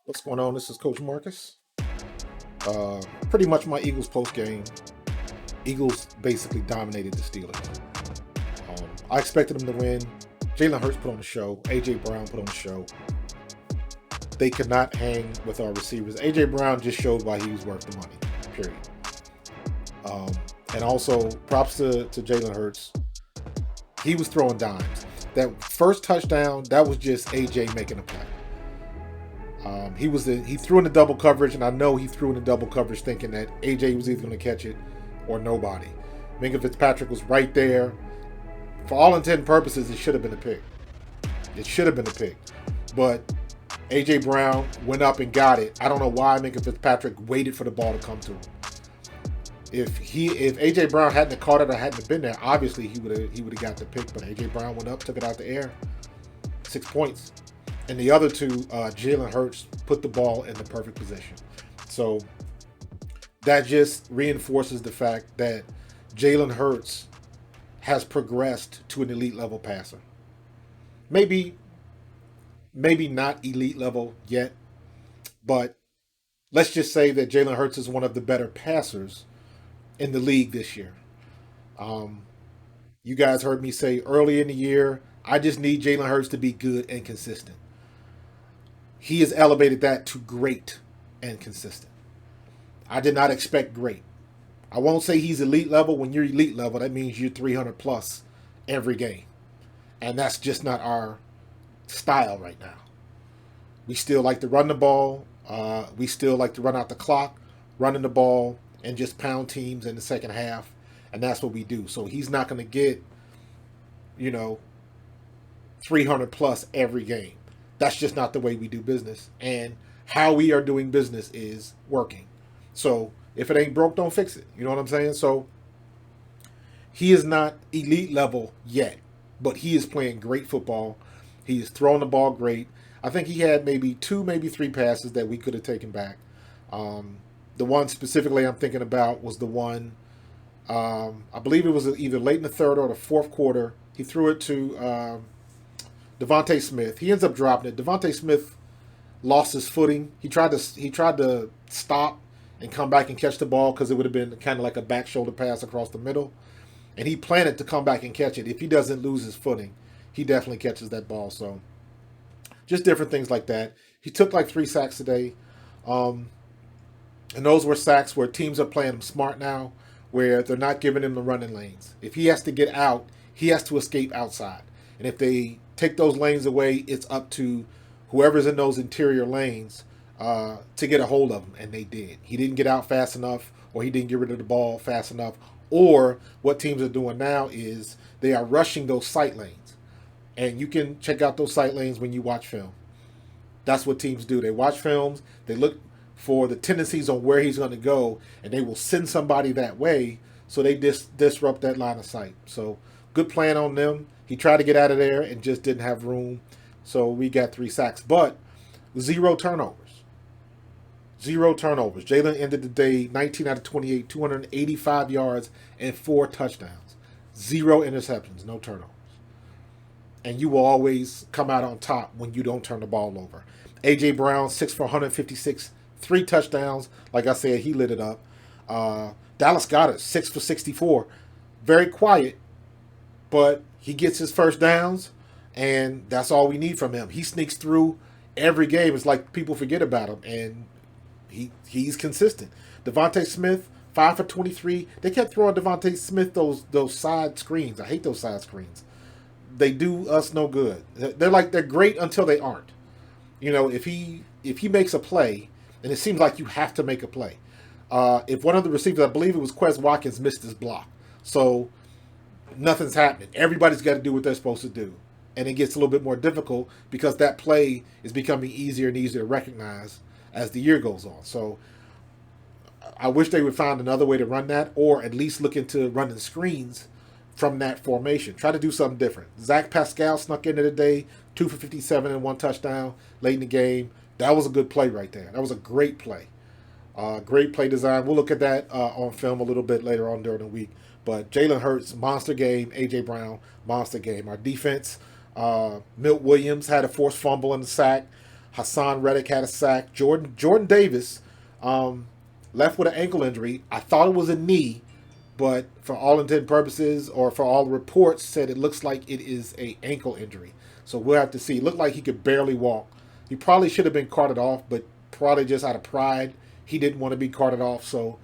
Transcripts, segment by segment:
What's going on? This is Coach Marcus. Pretty much my Eagles post game. Eagles basically dominated the Steelers. I expected them to win. Jalen Hurts put on the show. AJ Brown put on the show. They could not hang with our receivers. AJ Brown just showed why he was worth the money. Period. Um, and also props to Jalen Hurts. He was throwing dimes. That first touchdown, that was just AJ making a play. He threw in the double coverage, and I know he threw in the double coverage thinking that AJ was either going to catch it or nobody. Minka Fitzpatrick was right there. For all intent and purposes, it should have been a pick. It should have been a pick. But AJ Brown went up and got it. I don't know why Minka Fitzpatrick waited for the ball to come to him. If AJ Brown hadn't caught it or hadn't been there, obviously he would have got the pick. But AJ Brown went up, took it out the air, 6 points. And the other two, Jalen Hurts put the ball in the perfect position. So that just reinforces the fact that Jalen Hurts has progressed to an elite level passer. Maybe not elite level yet, but let's just say that Jalen Hurts is one of the better passers in the league this year. Um, you guys heard me say early in the year, I just need Jalen Hurts to be good and consistent. He has elevated that to great and consistent. I did not expect great. I won't say he's elite level. When you're elite level, that means you're 300 plus every game. And that's just not our style right now. We still like to run the ball. We still like to run out the clock, running the ball, and just pound teams in the second half. And that's what we do. So he's not going to get, you know, 300 plus every game. That's just not the way we do business. And how we are doing business is working. So if it ain't broke, don't fix it. You know what I'm saying? So he is not elite level yet, but he is playing great football. He is throwing the ball great. I think he had maybe two, maybe three passes that we could have taken back. The one specifically I'm thinking about was the one, I believe it was either late in the third or the fourth quarter. He threw it to Devontae Smith. He ends up dropping it. Devontae Smith lost his footing. He tried to stop and come back and catch the ball because it would have been kind of like a back shoulder pass across the middle. And he planned to come back and catch it. If he doesn't lose his footing, he definitely catches that ball. So just different things like that. He took like 3 sacks today. And those were sacks where teams are playing him smart now, where they're not giving him the running lanes. If he has to get out, he has to escape outside. And if they take those lanes away, it's up to whoever's in those interior lanes to get a hold of him. And they did. He didn't get out fast enough, or he didn't get rid of the ball fast enough. Or what teams are doing now is they are rushing those sight lanes. And you can check out those sight lanes when you watch film. That's what teams do. They watch films, they look for the tendencies on where he's going to go, and they will send somebody that way so they disrupt that line of sight. So good plan on them. He tried to get out of there and just didn't have room. So we got 3 sacks, but 0 turnovers. 0 turnovers. Jalen ended the day 19 out of 28, 285 yards, and 4 touchdowns. 0 interceptions, no turnovers. And you will always come out on top when you don't turn the ball over. A.J. Brown, 6 for 156, 3 touchdowns. Like I said, he lit it up. Dallas Goedert, 6 for 64. Very quiet, but he gets his first downs, and that's all we need from him. He sneaks through every game. It's like people forget about him, and he's consistent. Devontae Smith, 5 for 23. They kept throwing Devontae Smith those side screens. I hate those side screens. They do us no good. They're great until they aren't. If he makes a play, and it seems like you have to make a play. If one of the receivers, I believe it was Quez Watkins, missed his block, so nothing's happening. Everybody's got to do what they're supposed to do, and it gets a little bit more difficult because that play is becoming easier and easier to recognize as the year goes on. So I wish they would find another way to run that, or at least look into running screens from that formation. Try to do something different. Zach Pascal snuck into the day, 2 for 57 and 1 touchdown late in the game. That was a good play right there. That was a great play. Great play design. We'll look at that on film a little bit later on during the week. But Jalen Hurts, monster game. A.J. Brown, monster game. Our defense, Milt Williams had a forced fumble in the sack. Hassan Reddick had a sack. Jordan Davis left with an ankle injury. I thought it was a knee, but for all intent and purposes, or for all the reports, said it looks like it is a ankle injury. So we'll have to see. It looked like he could barely walk. He probably should have been carted off, but probably just out of pride, he didn't want to be carted off. So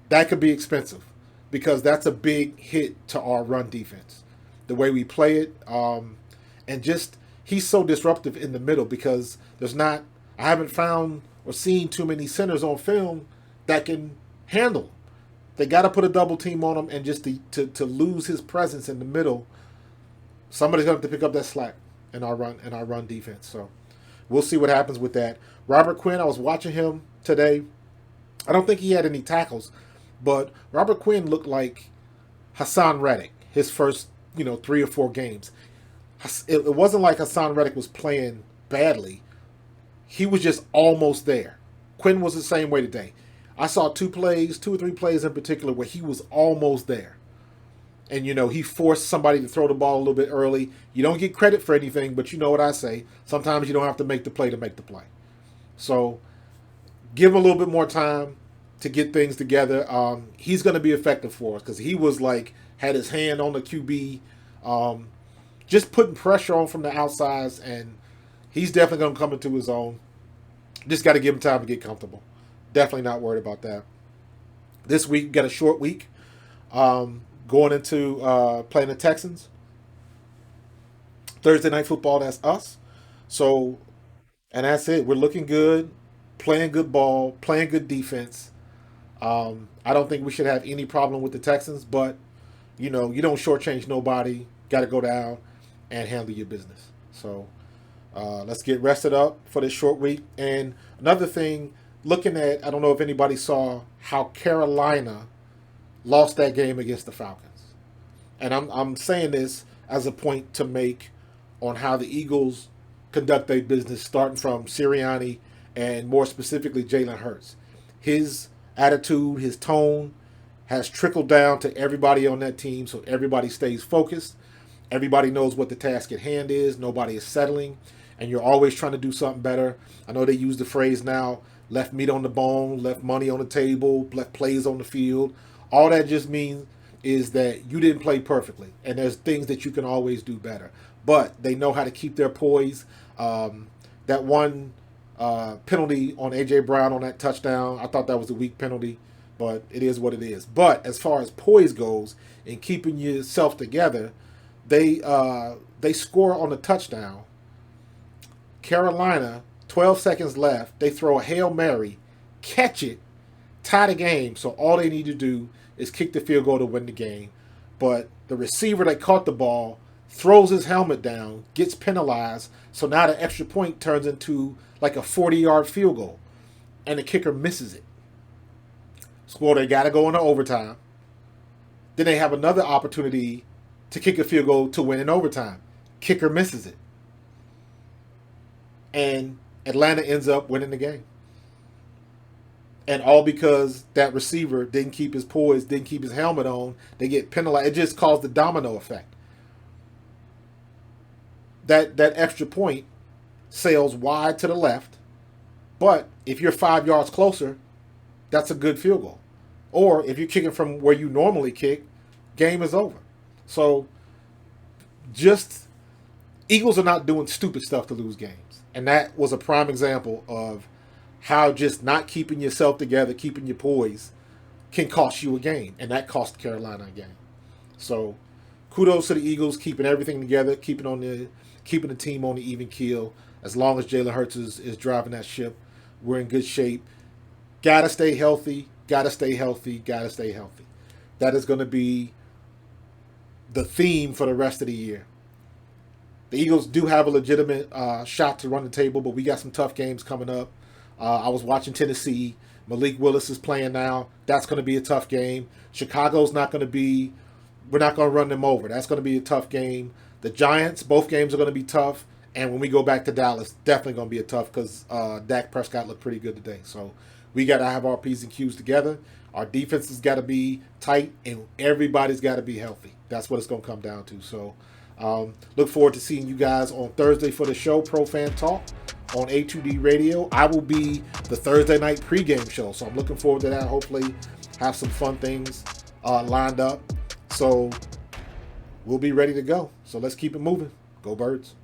that could be expensive because that's a big hit to our run defense, the way we play it, and just he's so disruptive in the middle because I haven't found or seen too many centers on film that can handle him. They got to put a double team on him, and just to lose his presence in the middle, somebody's going to have to pick up that slack in our run defense. So we'll see what happens with that. Robert Quinn, I was watching him today. I don't think he had any tackles, but Robert Quinn looked like Hassan Reddick his first 3 or 4 games. It wasn't like Hassan Reddick was playing badly. He was just almost there. Quinn was the same way today. I saw 2 or 3 plays in particular where he was almost there. And, he forced somebody to throw the ball a little bit early. You don't get credit for anything, but you know what I say. Sometimes you don't have to make the play to make the play. So give him a little bit more time to get things together. He's going to be effective for us because he was had his hand on the QB, just putting pressure on from the outsides, and he's definitely going to come into his own. Just got to give him time to get comfortable. Definitely not worried about that. This week, we got a short week. Going into playing the Texans. Thursday Night Football, that's us. So, and that's it. We're looking good, playing good ball, playing good defense. I don't think we should have any problem with the Texans, but, you don't shortchange nobody. Got to go down and handle your business. So, let's get rested up for this short week. And another thing, I don't know if anybody saw how Carolina lost that game against the Falcons. And I'm saying this as a point to make on how the Eagles conduct their business, starting from Sirianni and more specifically Jalen Hurts. His attitude, his tone has trickled down to everybody on that team, so everybody stays focused. Everybody knows what the task at hand is. Nobody is settling, and you're always trying to do something better. I know they use the phrase now, left meat on the bone, left money on the table, left plays on the field. All that just means is that you didn't play perfectly, and there's things that you can always do better. But they know how to keep their poise. That one penalty on A.J. Brown on that touchdown, I thought that was a weak penalty, but it is what it is. But as far as poise goes and keeping yourself together, they score on the touchdown. Carolina, 12 seconds left, they throw a Hail Mary, catch it, tie the game. So all they need to do is kick the field goal to win the game. But the receiver that caught the ball throws his helmet down, gets penalized, so now the extra point turns into like a 40-yard field goal, and the kicker misses it. So they got to go into overtime. Then they have another opportunity to kick a field goal to win in overtime. Kicker misses it. And Atlanta ends up winning the game. And all because that receiver didn't keep his poise, didn't keep his helmet on. They get penalized. It just caused the domino effect. That extra point sails wide to the left. But if you're 5 yards closer, that's a good field goal. Or if you're kicking from where you normally kick, game is over. So just Eagles are not doing stupid stuff to lose games. And that was a prime example of how just not keeping yourself together, keeping your poise, can cost you a game. And that cost Carolina a game. So kudos to the Eagles, keeping everything together, keeping the team on the even keel. As long as Jalen Hurts is driving that ship, we're in good shape. Gotta stay healthy, gotta stay healthy, gotta stay healthy. That is going to be the theme for the rest of the year. The Eagles do have a legitimate shot to run the table, but we got some tough games coming up. I was watching Tennessee. Malik Willis is playing now. That's going to be a tough game. Chicago's not going to be – we're not going to run them over. That's going to be a tough game. The Giants, both games are going to be tough. And when we go back to Dallas, definitely going to be a tough because Dak Prescott looked pretty good today. So we got to have our P's and Q's together. Our defense has got to be tight, and everybody's got to be healthy. That's what it's going to come down to. So look forward to seeing you guys on Thursday for the show, Pro Fan Talk, on A2D Radio. I will be the Thursday night pregame show, so I'm looking forward to that. Hopefully have some fun things lined up. So we'll be ready to go. So let's keep it moving. Go Birds.